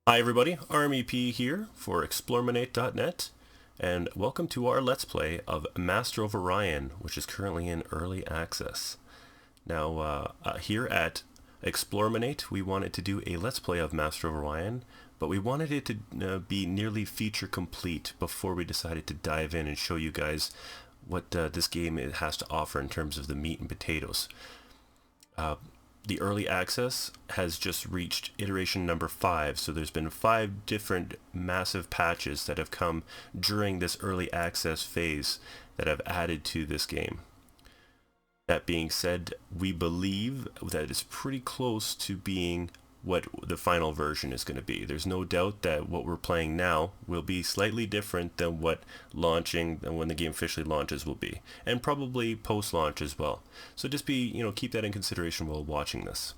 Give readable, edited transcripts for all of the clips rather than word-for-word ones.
Hi everybody, RMEP here for eXplorminate.net, and welcome to our Let's Play of Master of Orion, which is currently in early access. Now, here at Explorminate, we wanted to do a Let's Play of Master of Orion, but we wanted it to be nearly feature complete before we decided to dive in and show you guys what this game has to offer in terms of the meat and potatoes. The early access has just reached iteration number 5, so there's been 5 different massive patches that have come during this early access phase that have added to this game. That being said, we believe that it's pretty close to being what the final version is going to be. There's no doubt that what we're playing now will be slightly different than what launching and when the game officially launches will be, and probably post-launch as well. So just keep that in consideration while watching this.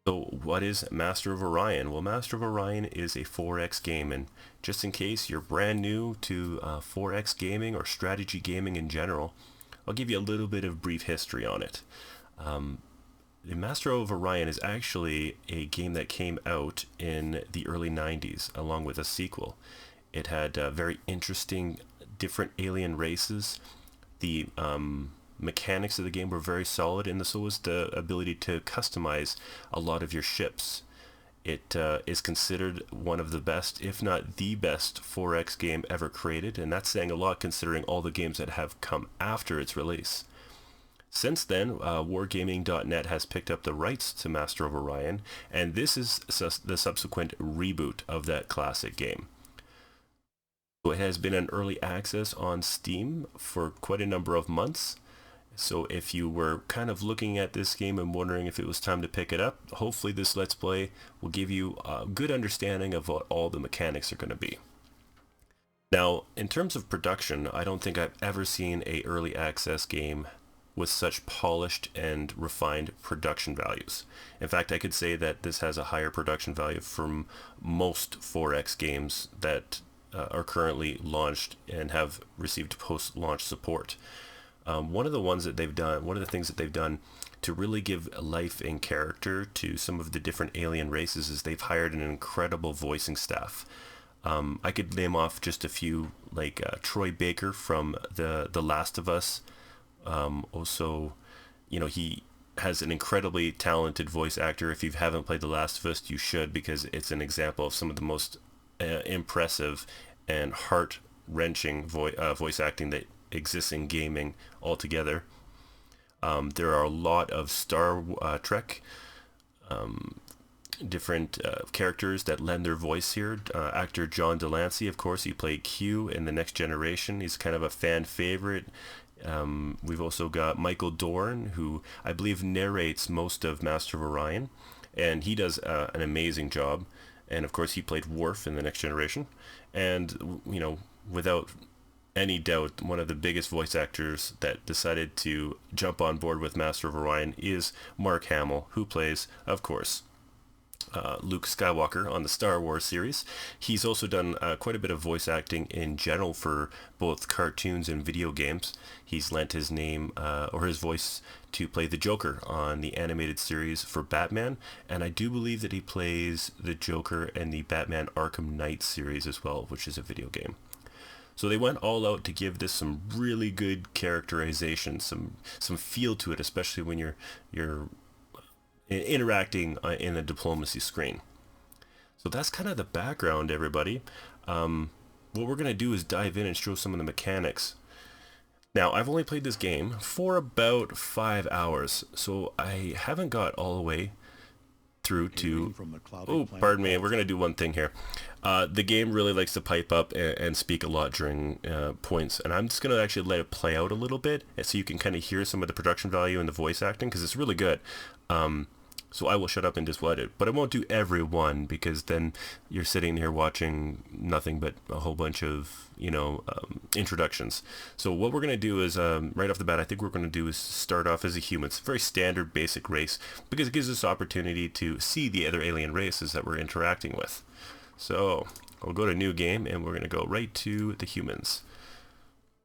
So what is Master of Orion? Well, Master of Orion is a 4X game, and just in case you're brand new to 4X gaming or strategy gaming in general, I'll give you a little bit of brief history on it. The Master of Orion is actually a game that came out in the early 90s along with a sequel. It had very interesting different alien races. The mechanics of the game were very solid, and so was the ability to customize a lot of your ships. It is considered one of the best, if not the best, 4X game ever created, and that's saying a lot considering all the games that have come after its release. Since then, Wargaming.net has picked up the rights to Master of Orion, and this is the subsequent reboot of that classic game. So it has been in early access on Steam for quite a number of months. So if you were kind of looking at this game and wondering if it was time to pick it up, hopefully this Let's Play will give you a good understanding of what all the mechanics are going to be. Now, in terms of production, I don't think I've ever seen an early access game with such polished and refined production values. In fact, I could say that this has a higher production value from most 4X games that are currently launched and have received post-launch support. One of the things that they've done to really give life and character to some of the different alien races is they've hired an incredible voicing staff. I could name off just a few, like Troy Baker from the Last of Us. Also, he has an incredibly talented voice actor. If you haven't played The Last of Us, you should, because it's an example of some of the most impressive and heart-wrenching voice acting that exists in gaming altogether. There are a lot of Star Trek different characters that lend their voice here. Actor John Delancey, of course, he played Q in The Next Generation. He's kind of a fan favorite. We've also got Michael Dorn, who I believe narrates most of Master of Orion, and he does an amazing job. And of course, he played Worf in The Next Generation. And, without any doubt, one of the biggest voice actors that decided to jump on board with Master of Orion is Mark Hamill, who plays, of course, Luke Skywalker on the Star Wars series. He's also done quite a bit of voice acting in general for both cartoons and video games. He's lent his name or his voice to play the Joker on the animated series for Batman, and I do believe that he plays the Joker in the Batman Arkham Knight series as well, which is a video game. So they went all out to give this some really good characterization, some feel to it, especially when you're interacting in a diplomacy screen. So that's kind of the background, everybody. What we're going to do is dive in and show some of the mechanics. Now, I've only played this game for about 5 hours, so I haven't got all the way through to... Oh, pardon me, we're going to do one thing here. The game really likes to pipe up and speak a lot during points, and I'm just going to actually let it play out a little bit so you can kind of hear some of the production value and the voice acting, because it's really good. So I will shut up and just let it, but I won't do every one, because then you're sitting here watching nothing but a whole bunch of, introductions. So what we're going to do is, right off the bat, I think what we're going to do is start off as a human. It's a very standard basic race, because it gives us opportunity to see the other alien races that we're interacting with. So I'll go to new game, and we're going to go right to the humans.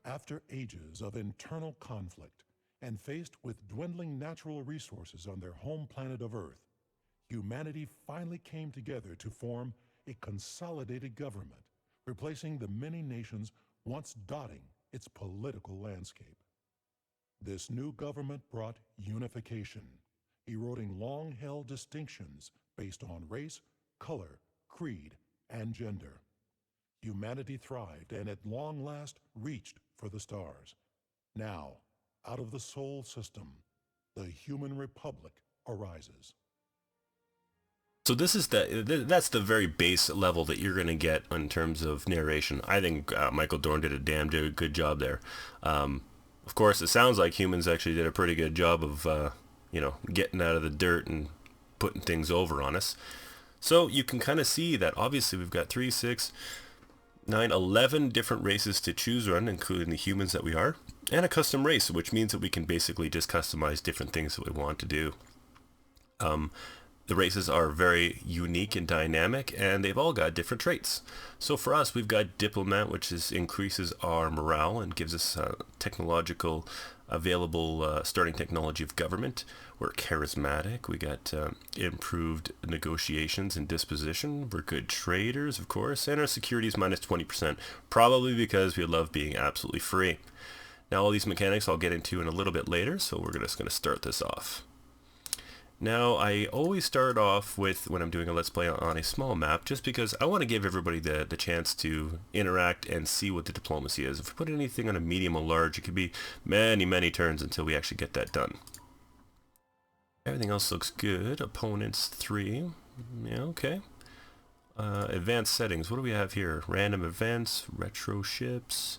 After ages of internal conflict, and faced with dwindling natural resources on their home planet of Earth, humanity finally came together to form a consolidated government, replacing the many nations once dotting its political landscape. This new government brought unification, eroding long-held distinctions based on race, color, creed, and gender. Humanity thrived and at long last reached for the stars. Now, out of the Sol system, the human republic arises. So this is that's the very base level that you're going to get in terms of narration. I think Michael Dorn did a damn good job there. Of course, it sounds like humans actually did a pretty good job of getting out of the dirt and putting things over on us. So you can kind of see that obviously we've got 3, 6, 9, 11 different races to choose from, including the humans that we are, and a custom race, which means that we can basically just customize different things that we want to do. The races are very unique and dynamic, and they've all got different traits. So for us, we've got Diplomat, which increases our morale and gives us technological available starting technology of government. We're charismatic. We got improved negotiations and disposition. We're good traders, of course, and our security is minus 20%, probably because we love being absolutely free. Now, all these mechanics I'll get into in a little bit later, so we're just going to start this off. Now, I always start off with, when I'm doing a Let's Play on a small map, just because I want to give everybody the chance to interact and see what the diplomacy is. If we put anything on a medium or large, it could be many, many turns until we actually get that done. Everything else looks good. Opponents 3. Yeah, okay. Advanced settings. What do we have here? Random events, retro ships,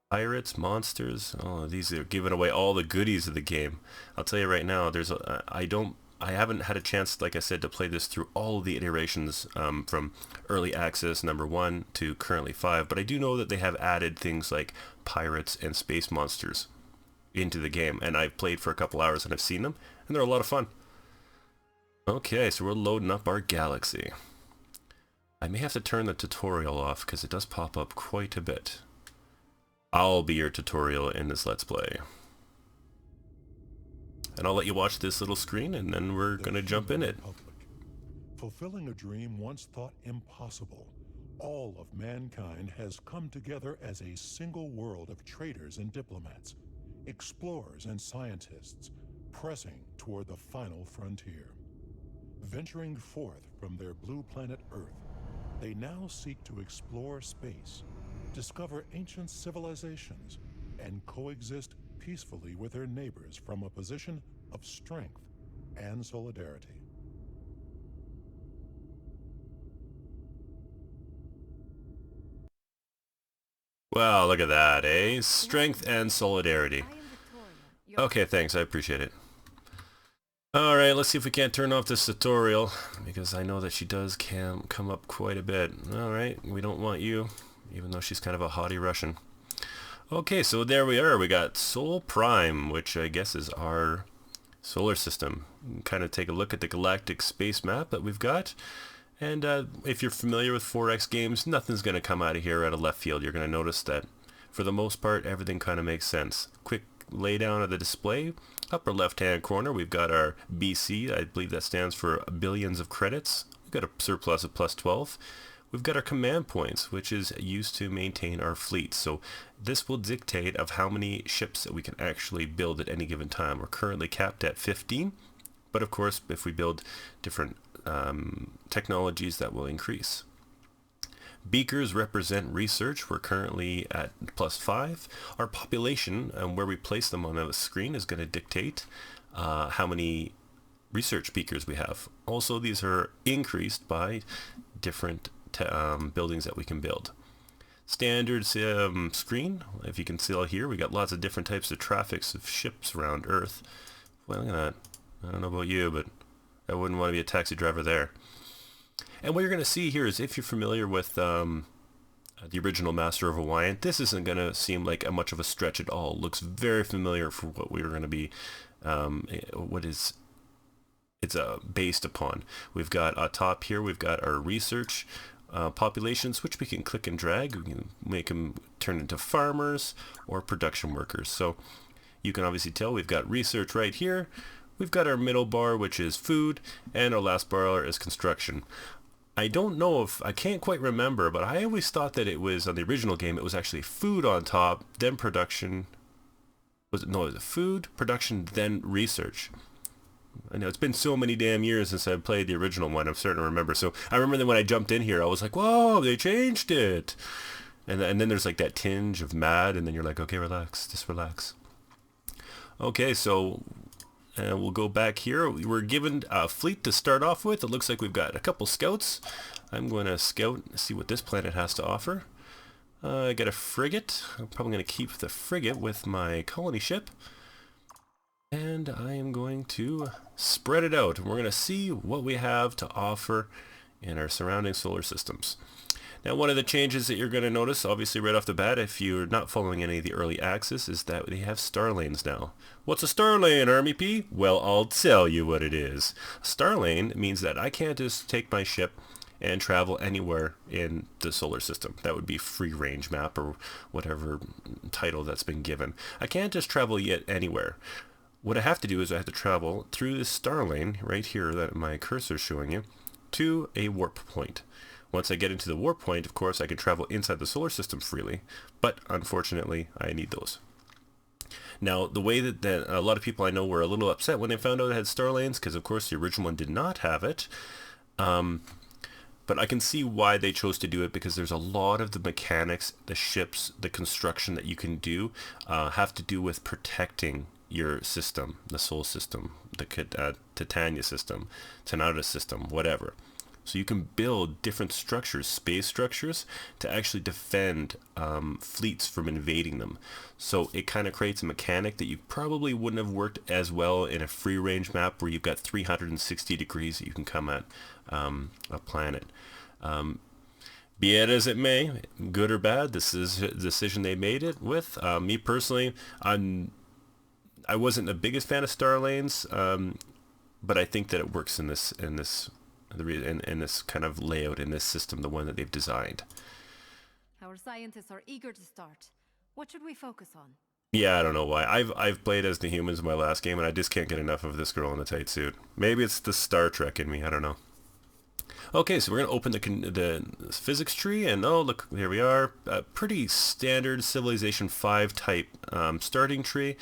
pirates, monsters. Oh, these are giving away all the goodies of the game. I'll tell you right now, I haven't had a chance, like I said, to play this through all of the iterations from early access number 1 to currently 5, but I do know that they have added things like pirates and space monsters into the game, and I've played for a couple hours and I've seen them, and they're a lot of fun. Okay, so we're loading up our galaxy. I may have to turn the tutorial off because it does pop up quite a bit. I'll be your tutorial in this Let's Play. And I'll let you watch this little screen, and then we're going to jump in it. Fulfilling a dream once thought impossible, all of mankind has come together as a single world of traders and diplomats, explorers and scientists, pressing toward the final frontier. Venturing forth from their blue planet Earth, they now seek to explore space, discover ancient civilizations, and coexist peacefully with their neighbors from a position of strength and solidarity. Wow, look at that, eh? Strength and solidarity. Okay, thanks, I appreciate it. Alright, let's see if we can't turn off this tutorial, because I know that she does come up quite a bit. Alright, we don't want you, even though she's kind of a haughty Russian. Okay, so there we are. We got Sol Prime, which I guess is our solar system. Kind of take a look at the galactic space map that we've got. And if you're familiar with 4X games, nothing's going to come out of here out of left field. You're going to notice that, for the most part, everything kind of makes sense. Quick laydown of the display. Upper left-hand corner, we've got our BC. I believe that stands for billions of credits. We've got a surplus of plus 12. We've got our command points, which is used to maintain our fleet. So this will dictate of how many ships that we can actually build at any given time. We're currently capped at 15, but of course, if we build different technologies, that will increase. Beakers represent research. We're currently at plus 5. Our population and where we place them on the screen is going to dictate how many research beakers we have. Also, these are increased by different buildings that we can build. Standard screen, if you can see all here, we got lots of different types of traffics of ships around Earth. Well, look at that. I don't know about you, but I wouldn't want to be a taxi driver there. And what you're going to see here is, if you're familiar with the original Master of Orion, this isn't going to seem like much of a stretch at all. It looks very familiar for what we are going to be, it's based upon. We've got atop here, we've got our research populations, which we can click and drag. We can make them turn into farmers or production workers. So you can obviously tell we've got research right here. we've got our middle bar, which is food, and our last bar is construction. I don't know if, I can't quite remember, but I always thought that it was, on the original game, it was actually food on top, then production. Was it food, production, then research? I know it's been so many damn years since I played the original one. I'm starting to remember. So I remember that when I jumped in here, I was like, whoa, they changed it. And then there's like that tinge of mad, and then you're like, okay, relax, just relax. Okay, so we'll go back here. We're given a fleet to start off with. It looks like we've got a couple scouts. I'm going to scout and see what this planet has to offer. I got a frigate. I'm probably going to keep the frigate with my colony ship. And I am going to spread it out. And we're going to see what we have to offer in our surrounding solar systems. Now, one of the changes that you're going to notice, obviously right off the bat, if you're not following any of the early access, is that they have star lanes now. What's a star lane, Army P? Well, I'll tell you what it is. A star lane means that I can't just take my ship and travel anywhere in the solar system. That would be free range map or whatever title that's been given. I can't just travel yet anywhere. What I have to do is I have to travel through this star lane right here that my cursor is showing you to a warp point. Once I get into the warp point, of course, I can travel inside the solar system freely, but unfortunately, I need those. Now, the way that a lot of people I know were a little upset when they found out it had star lanes, because of course the original one did not have it. But I can see why they chose to do it, because there's a lot of the mechanics, the ships, the construction that you can do have to do with protecting your system, the Sol system, the Titania system, Tanada system, whatever. So you can build different structures, space structures, to actually defend fleets from invading them. So it kind of creates a mechanic that you probably wouldn't have worked as well in a free range map where you've got 360 degrees that you can come at a planet. Be it as it may, good or bad, this is a decision they made it with. Me personally, I wasn't the biggest fan of star lanes, but I think that it works in this kind of layout, in this system, the one that they've designed. Our scientists are eager to start. What should we focus on? Yeah, I don't know why. I've played as the humans in my last game, and I just can't get enough of this girl in the tight suit. Maybe it's the Star Trek in me. I don't know. Okay, so we're going to open the physics tree, and oh, look, here we are. A pretty standard Civilization 5 type starting tree.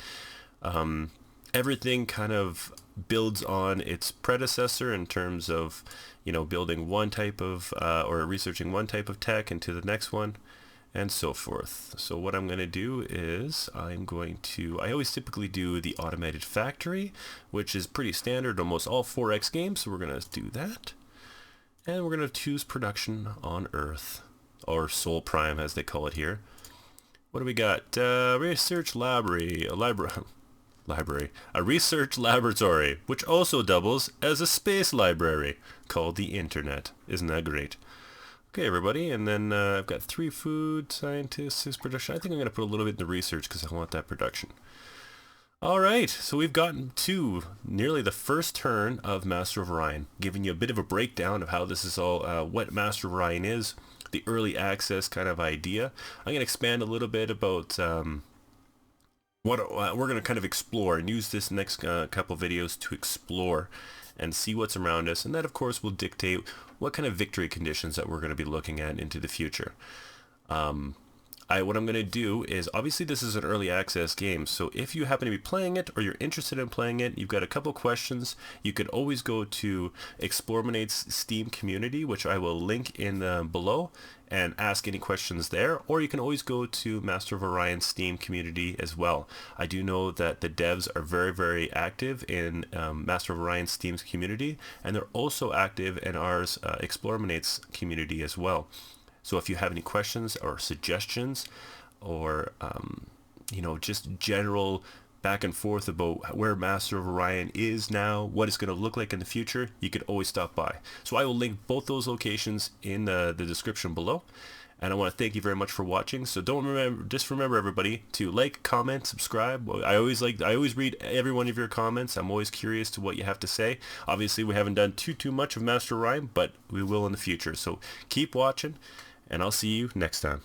Everything kind of builds on its predecessor in terms of, you know, building one type of, or researching one type of tech into the next one, and so forth. So what I'm going to do is I always typically do the automated factory, which is pretty standard almost all 4X games, so we're going to do that. And we're going to choose production on Earth, or Sol Prime as they call it here. What do we got? Research library, a research laboratory, which also doubles as a space library called the Internet. Isn't that great? Okay, everybody, and then I've got 3 food scientists, 6 production. I think I'm going to put a little bit in the research because I want that production. All right, so we've gotten to nearly the first turn of Master of Orion, giving you a bit of a breakdown of how this is all, what Master of Orion is, the early access kind of idea. I'm going to expand a little bit about what we're going to kind of explore and use this next couple videos to explore and see what's around us, and that of course will dictate what kind of victory conditions that we're going to be looking at into the future. What I'm going to do is, obviously this is an early access game, so if you happen to be playing it or you're interested in playing it, you've got a couple questions, you could always go to eXplorminate's Steam community, which I will link in below, and ask any questions there, or you can always go to Master of Orion Steam community as well. I do know that the devs are very, very active in Master of Orion Steam's community, and they're also active in ours eXplorminate's community as well. So if you have any questions or suggestions, or you know, just general back and forth about where Master of Orion is now, what it's going to look like in the future, you could always stop by. So I will link both those locations in the description below. And I want to thank you very much for watching. So just remember everybody to like, comment, subscribe. I always read every one of your comments. I'm always curious to what you have to say. Obviously we haven't done too much of Master of Orion, but we will in the future. So keep watching, and I'll see you next time.